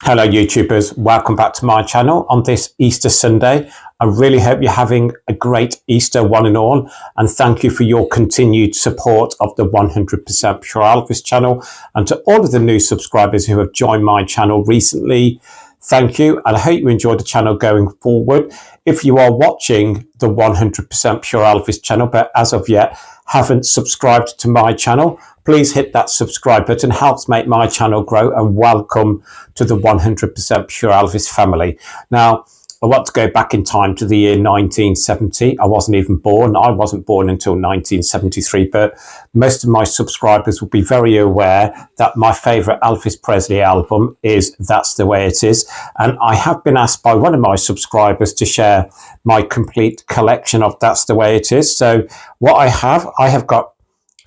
Hello YouTubers, welcome back to my channel on this Easter Sunday. I really hope you're having a great Easter one and all, and thank you for your continued support of the 100% Pure Elvis channel, and to all of the new subscribers who have joined my channel recently, thank you, and I hope you enjoy the channel going forward. If you are watching the 100% Pure Elvis channel but as of yet haven't subscribed to my channel, please hit that subscribe button. It helps make my channel grow, and welcome to the 100% Pure Elvis family. Now, I want to go back in time to the year 1970. I wasn't even born. I wasn't born until 1973, but most of my subscribers will be very aware that my favourite Elvis Presley album is That's the Way It Is. And I have been asked by one of my subscribers to share my complete collection of That's the Way It Is. So what I have got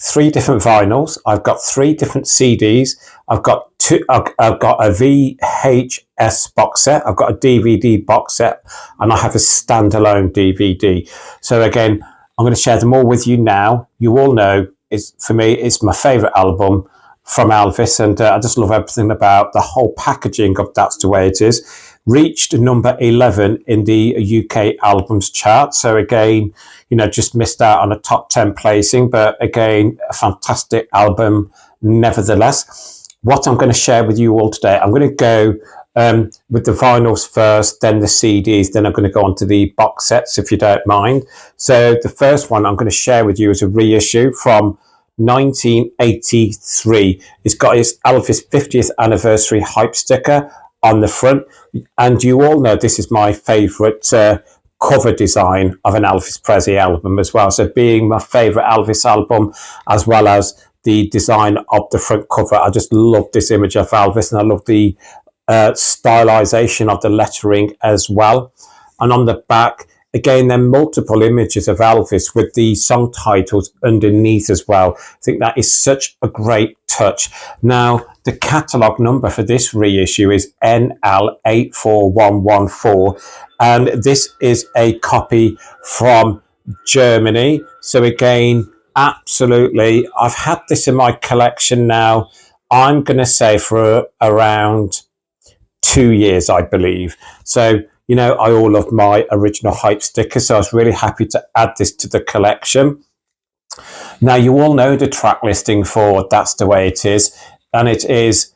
3 different vinyls. I've got 3 different CDs. I've got a VHS box set. I've got a DVD box set, and I have a standalone DVD. So again, I'm going to share them all with you now. You all know, for me, it's my favorite album from Elvis, and I just love everything about the whole packaging of That's the Way It Is. Reached number 11 in the UK albums chart. So again, you know, just missed out on a top 10 placing, but again, a fantastic album nevertheless. What I'm going to share with you all today, I'm going to go with the vinyls first, then the CDs, then I'm going to go on to the box sets, if you don't mind. So the first one I'm going to share with you is a reissue from 1983. It's got its Elvis 50th anniversary hype sticker on the front, and you all know this is my favourite cover design of an Elvis Presley album as well. So being my favourite Elvis album, as well as the design of the front cover, I just love this image of Elvis, and I love the stylization of the lettering as well. And on the back, again, there are multiple images of Elvis with the song titles underneath as well. I think that is such a great touch. Now, the catalogue number for this reissue is NL84114, and this is a copy from Germany. So again, absolutely, I've had this in my collection now, I'm going to say for around 2 years, I believe. So, you know, I all love my original hype sticker, so I was really happy to add this to the collection. Now, you all know the track listing for That's the Way It Is, and it is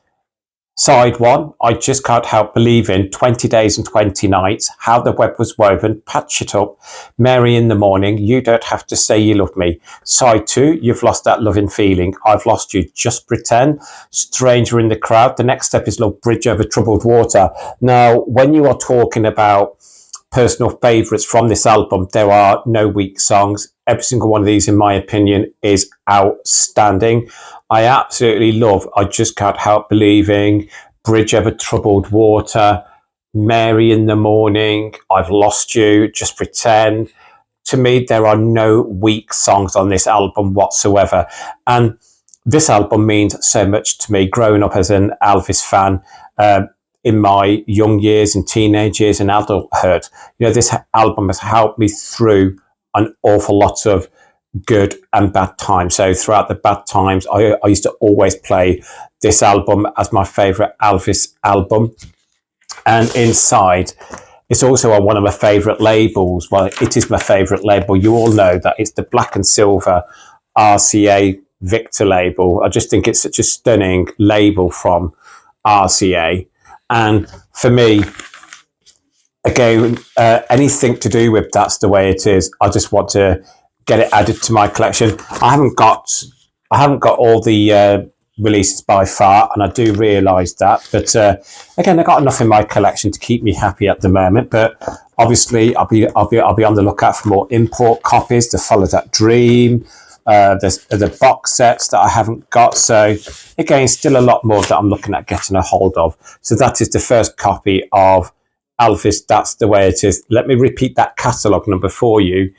side 1, I Just Can't Help Believing, 20 Days and 20 Nights, How the Web Was Woven, Patch It Up, Mary in the Morning, You Don't Have to Say You Love Me. Side 2, You've Lost That Loving Feeling, I've Lost You, Just Pretend, Stranger in the Crowd. The next step is Love, Bridge Over Troubled Water. Now, when you are talking about personal favourites from this album, there are no weak songs. Every single one of these, in my opinion, is outstanding. I absolutely love I Just Can't Help Believing, Bridge Over Troubled Water, Mary in the Morning, I've Lost You, Just Pretend. To me, there are no weak songs on this album whatsoever. And this album means so much to me, growing up as an Elvis fan, in my young years and teenage years and adulthood. You know, this album has helped me through an awful lot of good and bad times. So throughout the bad times, I used to always play this album as my favourite Elvis album. And inside, it's also on one of my favourite labels. Well, it is my favourite label. You all know that it's the black and silver RCA Victor label. I just think it's such a stunning label from RCA. And for me, again, anything to do with That's the Way It Is, I just want to get it added to my collection. I haven't got all the releases by far, and I do realise that. But again, I got enough in my collection to keep me happy at the moment. But obviously, I'll be on the lookout for more import copies to follow that dream. There's the box sets that I haven't got. So again, still a lot more that I'm looking at getting a hold of. So that is the first copy of Elvis, That's the Way It Is. Let me repeat that catalogue number for you,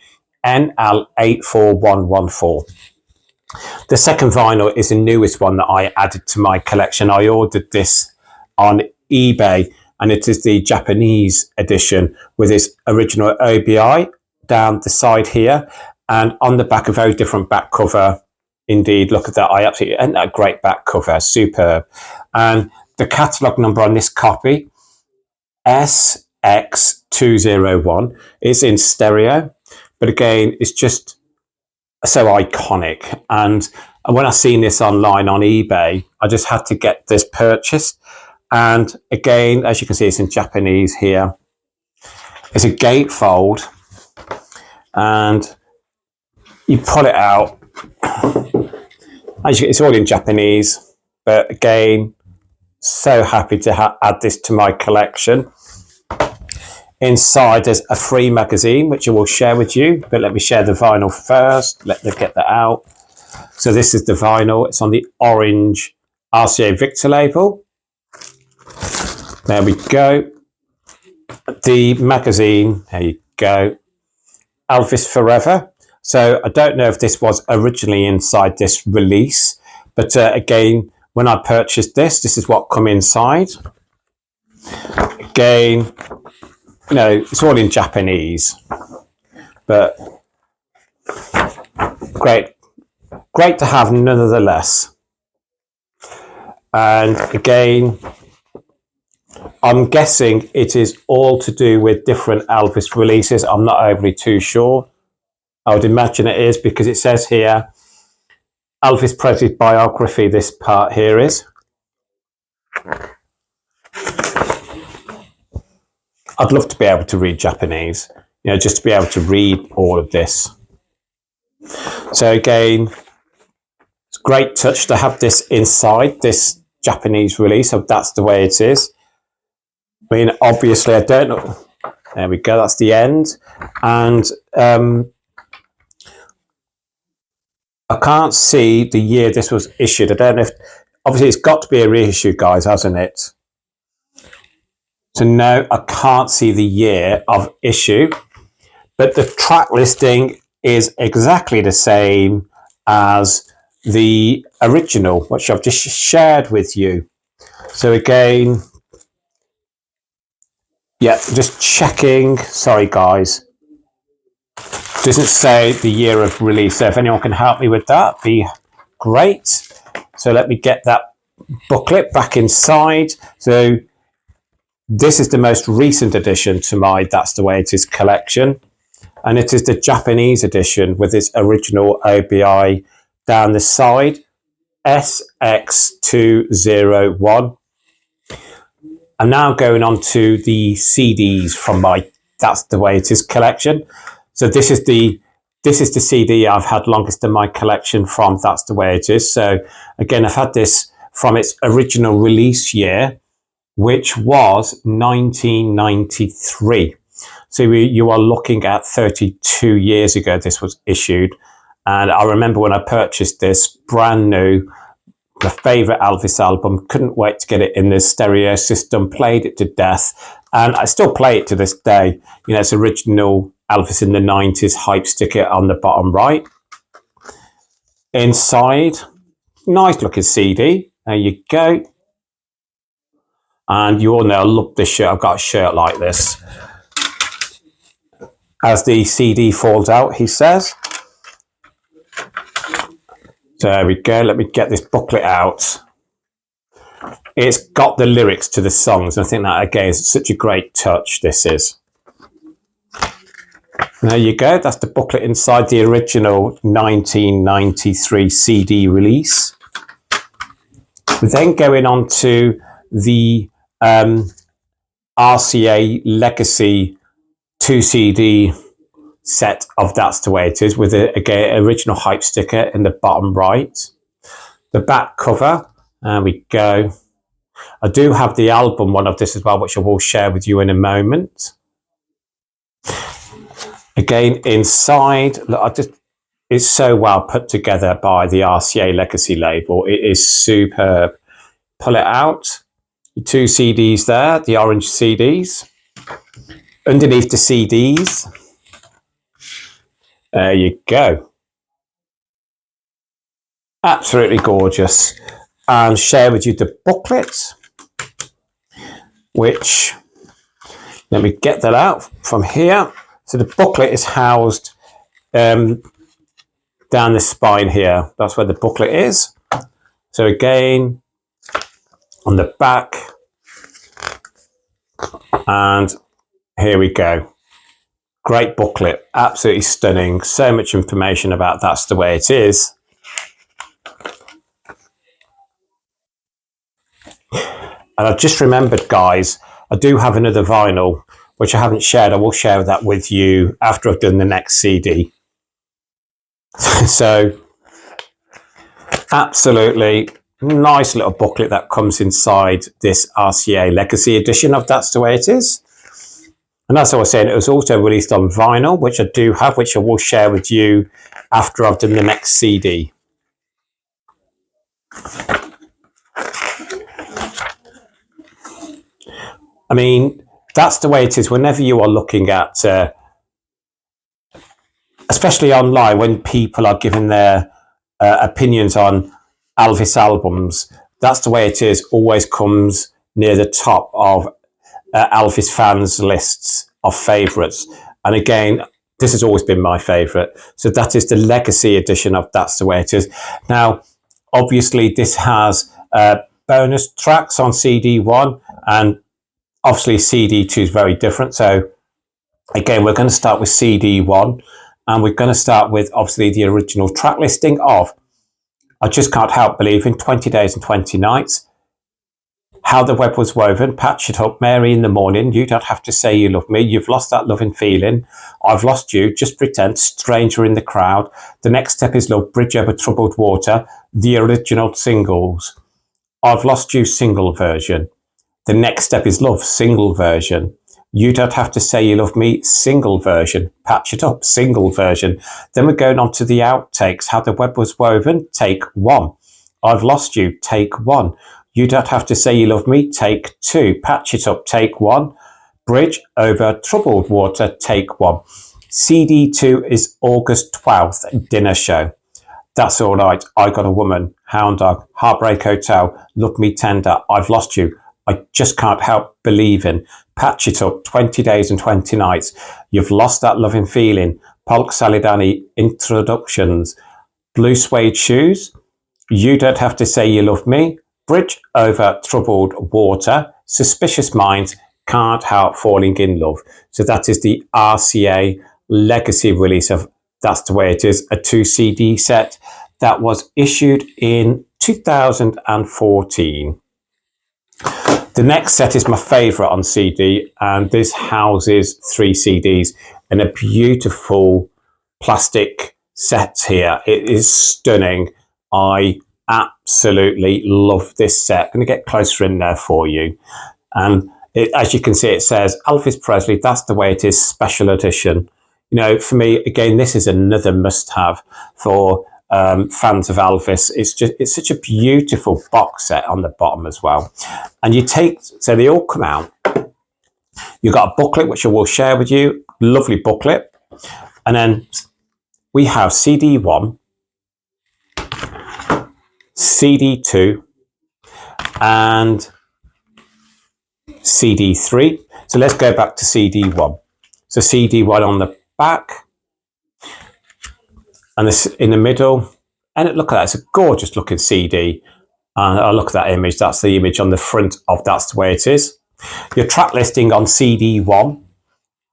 NL84114. The second vinyl is the newest one that I added to my collection. I ordered this on eBay, and it is the Japanese edition with its original OBI down the side here, and on the back, a very different back cover indeed. Look at that. I absolutely, and that great back cover, superb. And the catalogue number on this copy, SX201. It's in stereo, but again, it's just so iconic. And when I seen this online on eBay, I just had to get this purchased. And again, as you can see, it's in Japanese here. It's a gatefold, and you pull it out. It's all in Japanese, but again, so happy to add this to my collection. Inside there's a free magazine, which I will share with you, but let me share the vinyl first. Let me get that out. So this is the vinyl. It's on the orange RCA Victor label. There we go. The magazine, there you go. Elvis Forever. So I don't know if this was originally inside this release, but again, when I purchased this, this is what come inside. Again, you know, it's all in Japanese, but great to have nonetheless. And again, I'm guessing it is all to do with different Elvis releases. I'm not overly too sure. I would imagine it is, because it says here, Elvis Presley's biography, this part here is. I'd love to be able to read Japanese, you know, just to be able to read all of this. So again, it's a great touch to have this inside this Japanese release. So that's the way it is. I mean, obviously, I don't know. There we go. That's the end. And I can't see the year this was issued. I don't know if, obviously, it's got to be a reissue, guys, hasn't it? So no, I can't see the year of issue, but the track listing is exactly the same as the original, which I've just shared with you. So again, yeah, just checking. Sorry, guys. Doesn't say the year of release. So if anyone can help me with that, be great. So let me get that booklet back inside. So this is the most recent addition to my That's the Way It Is collection. And it is the Japanese edition with its original OBI down the side, SX201. I'm now going on to the CDs from my That's the Way It Is collection. So this is the CD I've had longest in my collection from That's the Way It Is. So again, I've had this from its original release year, which was 1993. So you are looking at 32 years ago this was issued. And I remember when I purchased this brand new, my favourite Elvis album, couldn't wait to get it in the stereo system, played it to death. And I still play it to this day. You know, it's original Elvis in the 90s hype sticker on the bottom right. Inside, nice looking CD. There you go. And you all know I love this shirt. I've got a shirt like this. As the CD falls out, he says. So there we go. Let me get this booklet out. It's got the lyrics to the songs. And I think that, again, is such a great touch, this is. There you go. That's the booklet inside the original 1993 CD release. Then going on to the RCA Legacy 2 CD set of That's the Way It Is, with a again original hype sticker in the bottom right. The back cover, there we go. I do have the album one of this as well, which I will share with you in a moment. Again, inside, look, it's so well put together by the RCA Legacy label. It is superb. Pull it out. 2 CDs there, the orange CDs. Underneath the CDs, there you go. Absolutely gorgeous. And share with you the booklet, which, let me get that out from here. So the booklet is housed down the spine here. That's where the booklet is. So again, on the back. And here we go. Great booklet, absolutely stunning. So much information about That's the Way It Is. And I've just remembered, guys, I do have another vinyl, which I haven't shared. I will share that with you after I've done the next CD. So, absolutely nice little booklet that comes inside this RCA Legacy edition of That's the Way It Is. And as I was saying, it was also released on vinyl, which I do have, which I will share with you after I've done the next CD. I mean, that's the way it is whenever you are looking at, especially online, when people are giving their opinions on Elvis albums, that's the way it is, always comes near the top of Elvis fans' lists of favourites. And again, this has always been my favourite. So that is the Legacy edition of That's the Way It Is. Now, obviously, this has bonus tracks on CD1, and obviously CD2 is very different. So again, we're going to start with CD1, and we're going to start with obviously the original track listing of I Just Can't Help Believing, 20 Days and 20 Nights, How the Web Was Woven, Patch It Up, Mary in the Morning, You Don't Have to Say You Love Me, You've Lost That Loving Feeling, I've Lost You, Just Pretend, Stranger in the Crowd, The Next Step Is Love, Bridge Over Troubled Water, the original singles, I've Lost You single version, The Next Step Is Love single version, You Don't Have to Say You Love Me single version, Patch It Up single version. Then we're going on to the outtakes, How the Web Was Woven, take 1, I've Lost You, take 1, You Don't Have to Say You Love Me, take 2, Patch It Up, take 1, Bridge Over Troubled Water, take 1. CD2 is August 12th, Dinner Show, That's All Right, I Got a Woman, Hound Dog, Heartbreak Hotel, Love Me Tender, I've Lost You, I Just Can't Help Believing, Patch It Up, 20 Days and 20 Nights, You've Lost That Loving Feeling, Polk Salidani, Introductions, Blue Suede Shoes, You Don't Have to Say You Love Me, Bridge Over Troubled Water, Suspicious Minds, Can't Help Falling in Love. So that is the RCA Legacy release of That's the Way It Is, a 2 CD set that was issued in 2014. The next set is my favourite on CD, and this houses 3 CDs in a beautiful plastic set here. It is stunning. I absolutely love this set. I'm going to get closer in there for you. And as you can see, it says Elvis Presley, That's the Way It Is, Special Edition. You know, for me, again, this is another must-have for fans of Elvis. It's such a beautiful box set on the bottom as well. And so they all come out. You've got a booklet, which I will share with you. Lovely booklet. And then we have CD1, CD2, and CD3. So let's go back to CD1. So CD1 on the back, and this in the middle. And look at that, it's a gorgeous looking CD. And I look at that image, that's the image on the front of That's the Way It Is. Your track listing on CD1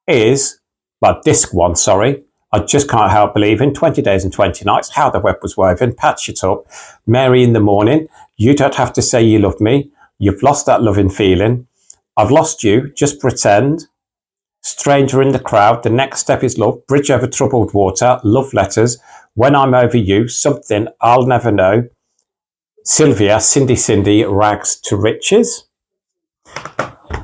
is, well, disc 1, sorry, I Just Can't Help Believing, 20 Days and 20 Nights, How the Web Was Woven, Patch It Up, Mary in the Morning, You Don't Have to Say You Love Me, You've Lost That Loving Feeling, I've Lost You, Just Pretend, Stranger in the Crowd, The Next Step Is Love, Bridge Over Troubled Water, Love Letters, When I'm Over You, Something I'll Never Know, Sylvia, Cindy, Rags to Riches.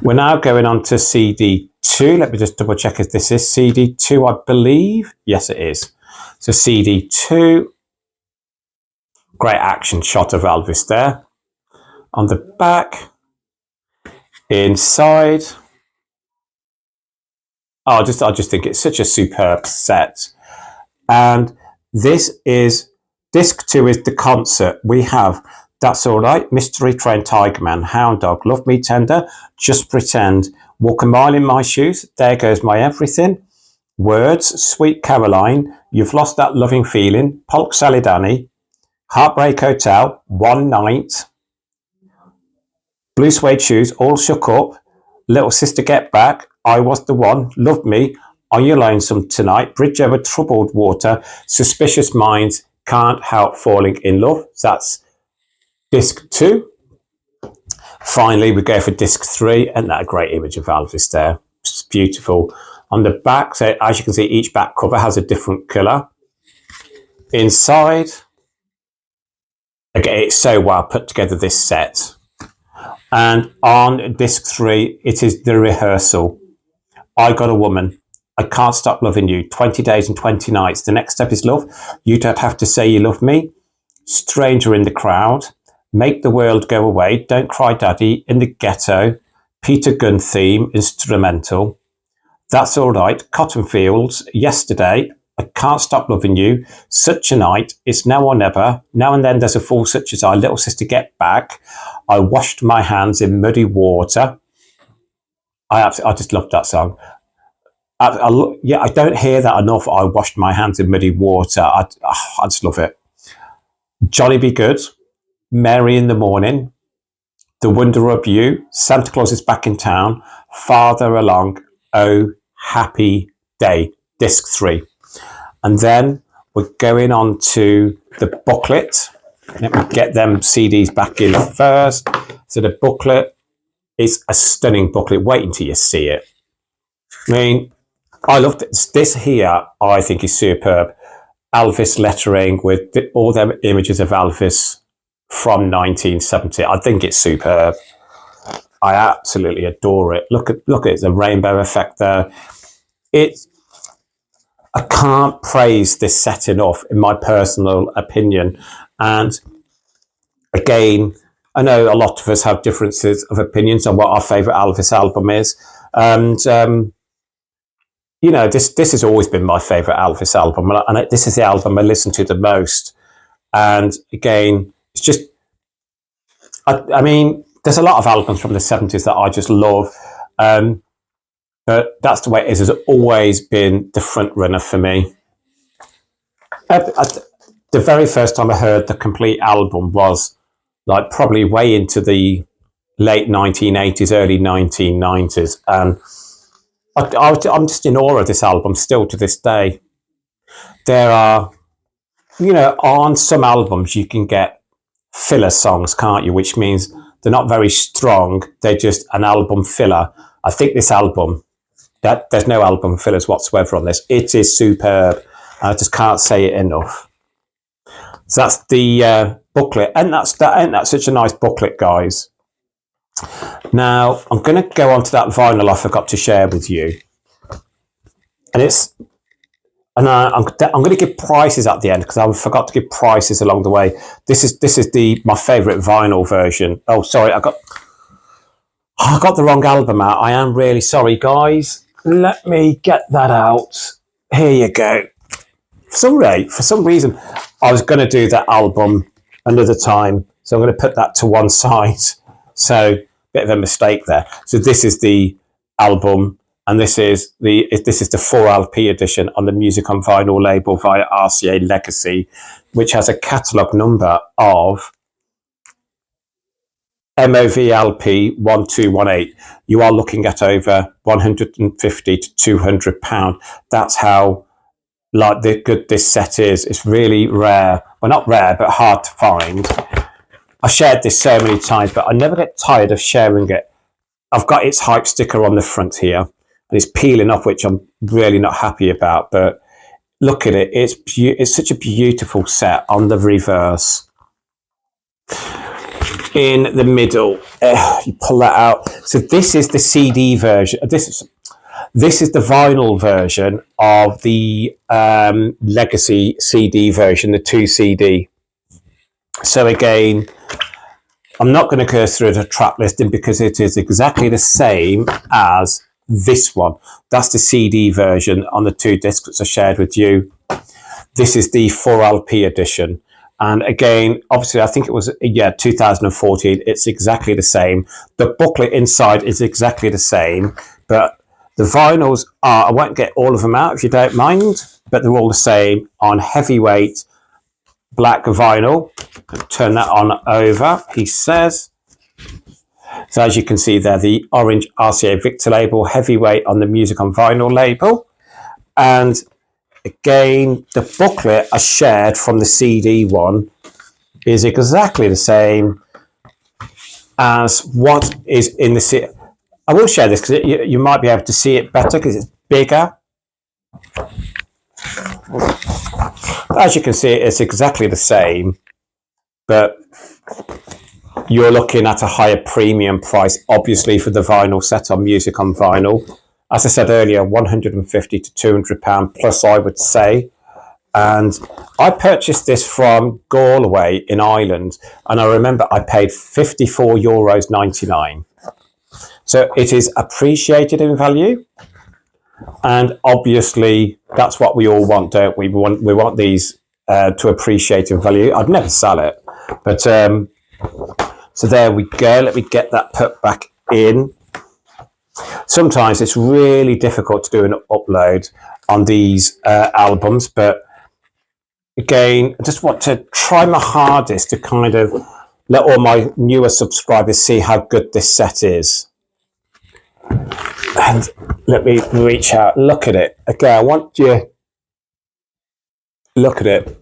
We're now going on to CD2. Let me just double check if this is CD2, I believe. Yes, it is. So CD2, great action shot of Elvis there. On the back, inside. I just think it's such a superb set. And this is, disc 2 is the concert. We have That's All Right, Mystery Train, Tiger Man, Hound Dog, Love Me Tender, Just Pretend, Walk a Mile in My Shoes, There Goes My Everything, Words, Sweet Caroline, You've Lost That Loving Feeling, Polk Salidani, Heartbreak Hotel, One Night, Blue suede shoes, all shook up. Little sister get back. I was the one. Loved me. Are you lonesome tonight? Bridge over troubled water. Suspicious minds can't help falling in love. So that's disc 2. Finally, we go for disc 3, and that great image of Elvis there. It's beautiful. On the back, so as you can see, each back cover has a different colour. Inside, again, it's so well put together, this set. And on disc 3, it is the rehearsal. I got a woman. I can't stop loving you. 20 days and 20 nights. The next step is love. You don't have to say you love me. Stranger in the crowd. Make the world go away. Don't cry, daddy. In the ghetto. Peter Gunn theme, instrumental. That's all right. Cotton fields. Yesterday. I can't stop loving you. Such a night. It's now or never. Now and then there's a fool such as I. Little sister get back. I washed my hands in muddy water. I just love that song. I don't hear that enough. I washed my hands in muddy water. I just love it. Jolly be good. Mary in the morning. The wonder of you. Santa Claus is back in town. Farther along. Oh, happy day. Disc 3. And then we're going on to the booklet. Let me get them CDs back in first. So the booklet is a stunning booklet. Wait until you see it. I mean, I love this. This here, I think, is superb. Elvis lettering with all them images of Elvis from 1970. I think it's superb. I absolutely adore it. Look at it, the rainbow effect there. I can't praise this set enough, in my personal opinion. And again, I know a lot of us have differences of opinions on what our favourite Elvis album is. And you know, this has always been my favourite Elvis album, and this is the album I listen to the most. And again, it's just, I mean, there's a lot of albums from the 70s that I just love, but that's the way it is. Has always been the front runner for me. The very first time I heard the complete album was like probably way into the late 1980s, early 1990s, and I'm just in awe of this album still to this day. There are, you know, on some albums you can get filler songs, can't you? Which means they're not very strong. They're just an album filler. I think this album, there's no album fillers whatsoever on this. It is superb. I just can't say it enough. So that's the booklet, and that's such a nice booklet, guys. Now, I'm going to go on to that vinyl I forgot to share with you. And I'm going to give prices at the end because I forgot to give prices along the way. This is my favourite vinyl version. Oh, sorry, I got the wrong album out. I am really sorry, guys. Let me get that out. Here you go. For some reason, I was going to do that album another time, so I'm going to put that to one side. So, bit of a mistake there. So this is the album, and this is the 4LP edition on the Music on Vinyl label via RCA Legacy, which has a catalogue number of MOVLP 1218. You are looking at over £150 to £200. That's how good this set is. It's really rare. Well, not rare, but hard to find. I shared this so many times, but I never get tired of sharing it. I've got its hype sticker on the front here, and it's peeling off, which I'm really not happy about. But look at it. It's such a beautiful set on the reverse. In the middle, you pull that out. So this is the CD version. This is the vinyl version of the Legacy CD version, the 2 CD. So again, I'm not going to go through the track listing because it is exactly the same as this one. That's the CD version on the 2 discs which I shared with you. This is the 4LP edition. And again, obviously, I think it was, 2014. It's exactly the same. The booklet inside is exactly the same, but the vinyls I won't get all of them out if you don't mind, but they're all the same on heavyweight black vinyl. Turn that on over, he says. So as you can see there, the orange RCA Victor label, heavyweight on the Music on Vinyl label. And again, the booklet I shared from the CD one is exactly the same as what is in the CD. I will share this because you might be able to see it better because it's bigger. As you can see, it's exactly the same, but you're looking at a higher premium price, obviously, for the vinyl set on Music on Vinyl. As I said earlier, £150 to £200 plus, I would say. And I purchased this from Galway in Ireland, and I remember I paid €54.99. So it is appreciated in value, and obviously that's what we all want, don't we? We want these to appreciate in value. I'd never sell it, but so there we go. Let me get that put back in. Sometimes it's really difficult to do an upload on these albums, but again, I just want to try my hardest to kind of let all my newer subscribers see how good this set is. And let me reach out, look at it. Again, I want you look at it.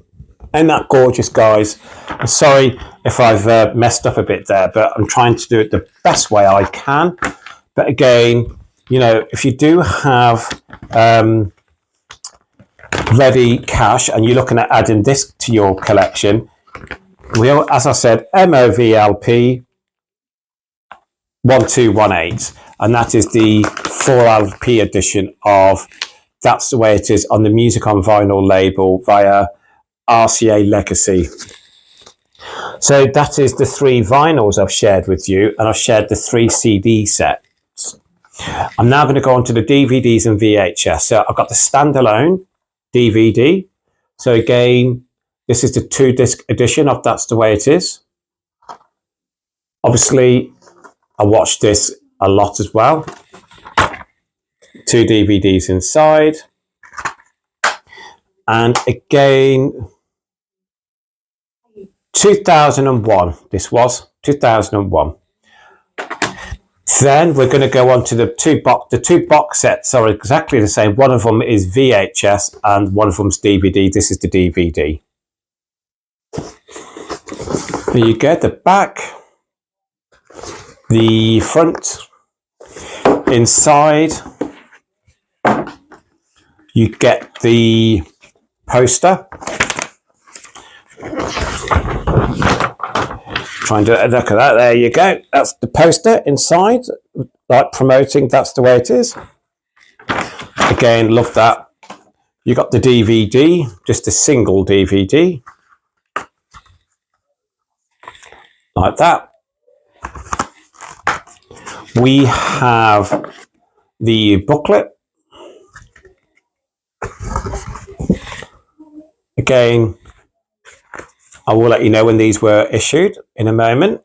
Ain't that gorgeous, guys? I'm sorry if I've messed up a bit there, but I'm trying to do it the best way I can. But again, you know, if you do have ready cash and you're looking at adding this to your collection, as I said, MOVLP 1218, and that is the 4LP edition of That's the Way It Is on the Music on Vinyl label via RCA Legacy. So that is the 3 vinyls I've shared with you, and I've shared the 3 CD sets. I'm now going to go on to the DVDs and VHS. So I've got the standalone DVD. So again, this is the 2-disc edition of That's the Way It Is. Obviously, I watched this a lot as well. 2 DVDs inside. And again, 2001, this was 2001. Then we're going to go on to the two box sets are exactly the same. One of them is VHS and one of them's DVD. This is the DVD. There you go, the back, the front, inside. You get the poster. Trying to look at that. There you go. That's the poster inside, like promoting That's the Way It Is. Again, love that. You got the DVD, just a single DVD, like that. We have the booklet. Again, I will let you know when these were issued in a moment.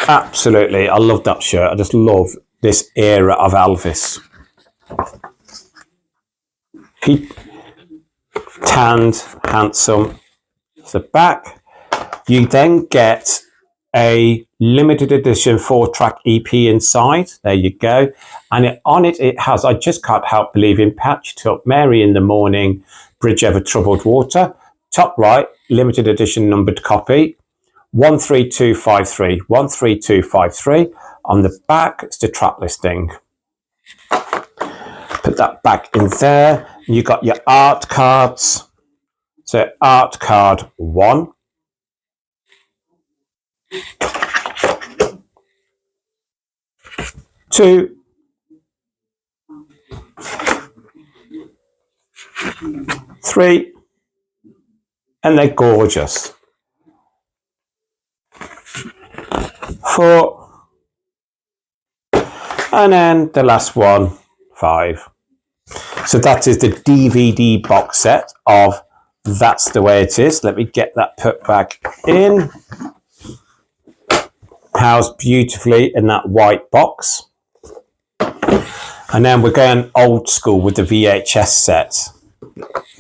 Absolutely, I love that shirt. I just love this era of Elvis. He tanned, handsome. It's the back. You then get a limited edition 4-track EP inside. There you go. And on it has, I just can't help believing, Patched Up, Mary in the Morning, Bridge Over Troubled Water. Top right, limited edition numbered copy, 13253, 13253. On the back, it's the track listing. Put that back in there. You got your art cards. So art card 1. Two, 3, and they're gorgeous. 4, and then the last one, 5. So that is the DVD box set of That's the Way It Is. Let me get that put back in. Housed beautifully in that white box. And then we're going old school with the VHS set.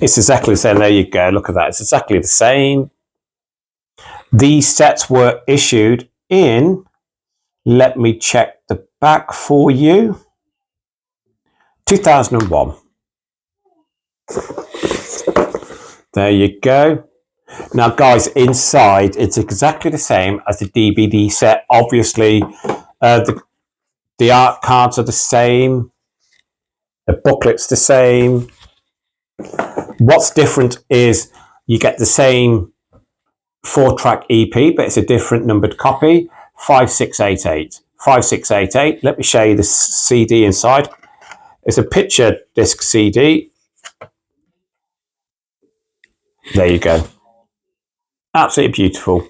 It's exactly the same. There you go. Look at that. It's exactly the same. These sets were issued in, let me check the back for you, 2001. There you go. Now, guys, inside, it's exactly the same as the DVD set. Obviously, the art cards are the same. The booklet's the same. What's different is you get the same 4-track EP, but it's a different numbered copy, 5688. 5688. Let me show you the CD inside. It's a picture disc CD. There you go. Absolutely beautiful.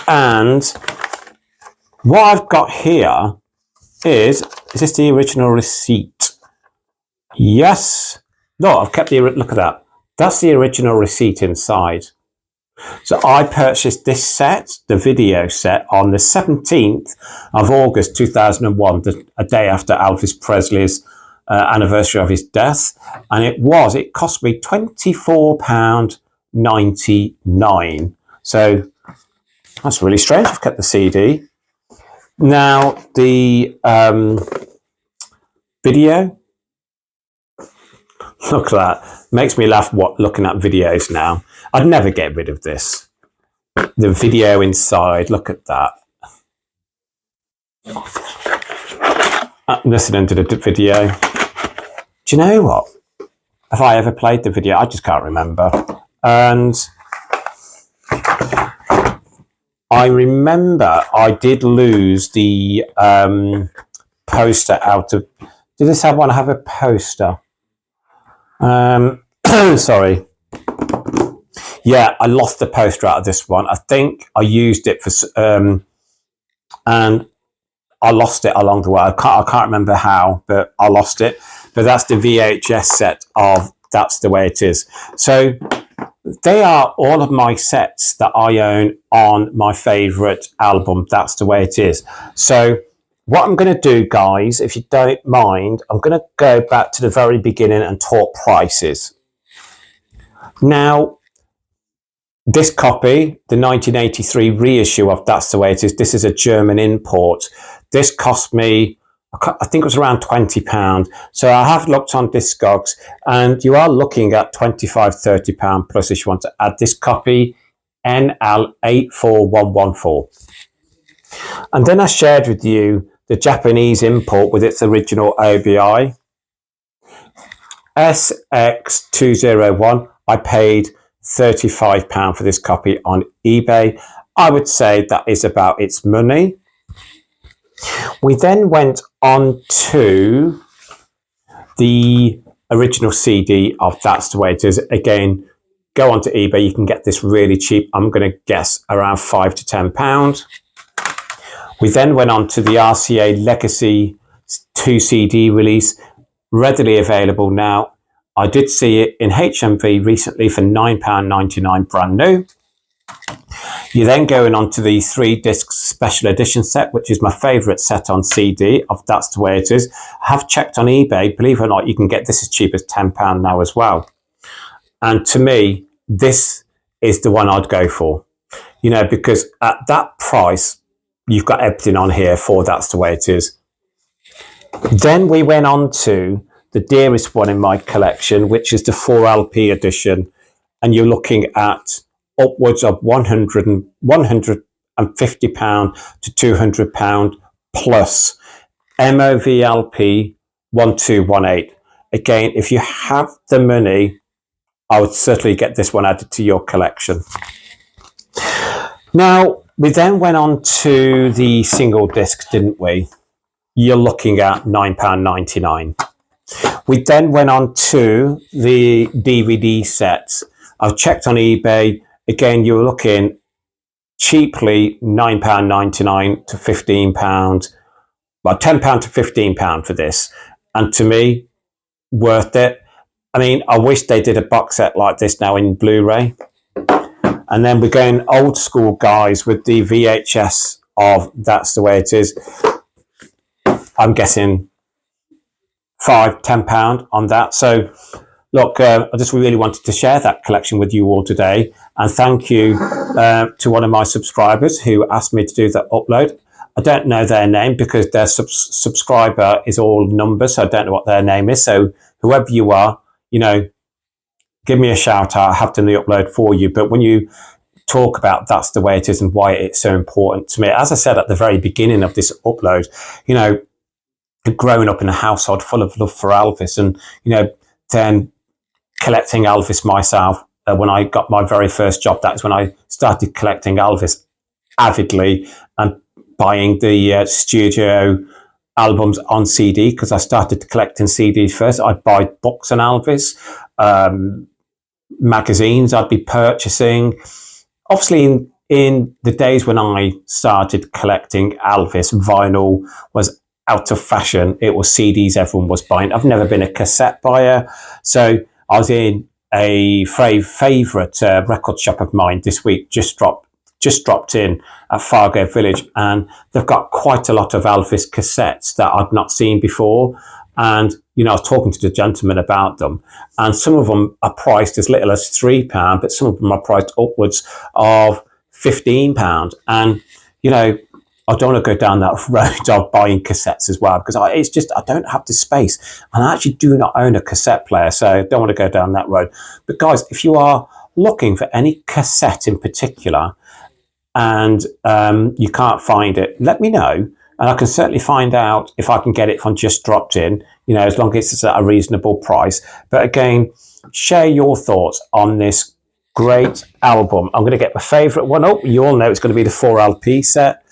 And what I've got here is this the original receipt? Yes. No, I've kept the, look at that. That's the original receipt inside. So I purchased this set, the video set, on the 17th of August 2001, a day after Elvis Presley's anniversary of his death. And it cost me £24.99. So that's really strange. I've kept the CD. Now, the video, look at that. Makes me laugh looking at videos now. I'd never get rid of this. The video inside, look at that. Listening to the video. Do you know what? Have I ever played the video? I just can't remember. And I remember I did lose the poster out of... Did this have one have a poster? Sorry. Yeah, I lost the poster out of this one. I think I used it for... and I lost it along the way. I can't remember how, but I lost it. But that's the VHS set of That's the Way It Is. So they are all of my sets that I own on my favourite album, That's the Way It Is. So what I'm going to do, guys, if you don't mind, I'm going to go back to the very beginning and talk prices. Now, this copy, the 1983 reissue of That's the Way It Is, this is a German import. This cost me, I think it was around £20. So I have looked on Discogs, and you are looking at £25, £30 plus if you want to add this copy, NL84114. And then I shared with you the Japanese import with its original OBI. SX201, I paid £35 for this copy on eBay. I would say that is about its money. We then went on to the original CD of That's the Way It Is. Again, go onto eBay. You can get this really cheap. I'm going to guess around £5 to £10. We then went on to the RCA Legacy 2 CD release, readily available now. I did see it in HMV recently for £9.99 brand new. You're then going on to the 3-disc special edition set, which is my favourite set on CD of That's the Way It Is. I have checked on eBay. Believe it or not, you can get this as cheap as £10 now as well. And to me, this is the one I'd go for. You know, because at that price, you've got everything on here for That's the Way It Is. Then we went on to the dearest one in my collection, which is the 4LP edition. And you're looking at upwards of £150 to £200 plus MOVLP 1218. Again, if you have the money, I would certainly get this one added to your collection. Now, we then went on to the single discs, didn't we? You're looking at £9.99. We then went on to the DVD sets. I've checked on eBay. Again, you're looking cheaply £9.99 to £15, well, £10 to £15 for this. And to me, worth it. I mean, I wish they did a box set like this now in Blu-ray. And then we're going old school, guys, with the VHS of That's the Way It Is. I'm guessing £5, £10 on that. So look, I just really wanted to share that collection with you all today. And thank you to one of my subscribers who asked me to do the upload. I don't know their name because their subscriber is all numbers, so I don't know what their name is. So whoever you are, you know, give me a shout out. I have done the upload for you. But when you talk about that's the way it is and why it's so important to me, as I said at the very beginning of this upload, you know, growing up in a household full of love for Elvis, and, you know, then collecting Elvis myself. When I got my very first job, that's when I started collecting Elvis avidly and buying the studio albums on CD, because I started collecting CDs first. I'd buy books on Elvis, magazines I'd be purchasing. Obviously, in the days when I started collecting Elvis, vinyl was out of fashion. It was CDs everyone was buying. I've never been a cassette buyer. So I was in a favourite record shop of mine this week, just dropped in at Fargo Village, and they've got quite a lot of Elvis cassettes that I'd not seen before. And, you know, I was talking to the gentleman about them, and some of them are priced as little as £3, but some of them are priced upwards of £15. And, you know, I don't want to go down that road of buying cassettes as well, because it's just, I don't have the space, and I actually do not own a cassette player, so I don't want to go down that road. But guys, if you are looking for any cassette in particular and you can't find it, let me know, and I can certainly find out if I can get it from Just Dropped In, you know, as long as it's at a reasonable price. But again, share your thoughts on this great album. I'm going to get my favourite one up. You all know it's going to be the 4LP set.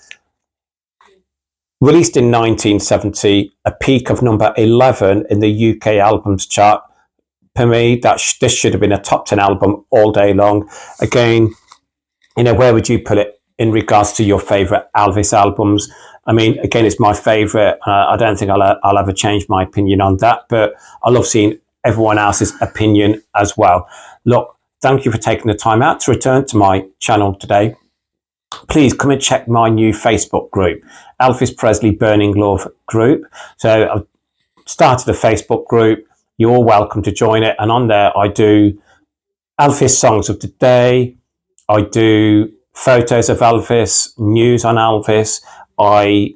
Released in 1970, a peak of number 11 in the UK albums chart. For me, this should have been a top 10 album all day long. Again, you know, where would you put it in regards to your favourite Elvis albums? I mean, again, it's my favourite. I don't think I'll ever change my opinion on that, but I love seeing everyone else's opinion as well. Look, thank you for taking the time out to return to my channel today. Please come and check my new Facebook group, Elvis Presley Burning Love group. So I've started a Facebook group. You're all welcome to join it. And on there, I do Elvis songs of the day. I do photos of Elvis, news on Elvis. I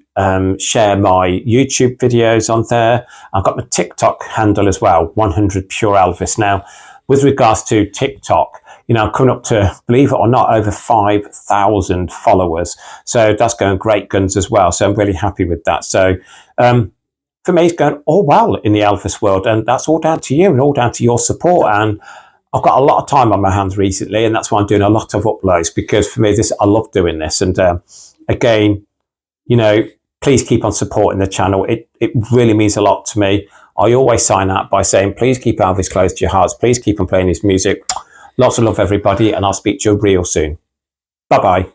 share my YouTube videos on there. I've got my TikTok handle as well, 100 Pure Elvis. Now, with regards to TikTok, you know, I'm coming up to, believe it or not, over 5,000 followers. So that's going great guns as well. So I'm really happy with that. So for me, it's going all well in the Elvis world. And that's all down to you and all down to your support. And I've got a lot of time on my hands recently, and that's why I'm doing a lot of uploads, because for me, I love doing this. And again, you know, please keep on supporting the channel. It really means a lot to me. I always sign out by saying, please keep Elvis close to your hearts. Please keep on playing his music. Lots of love, everybody, and I'll speak to you real soon. Bye-bye.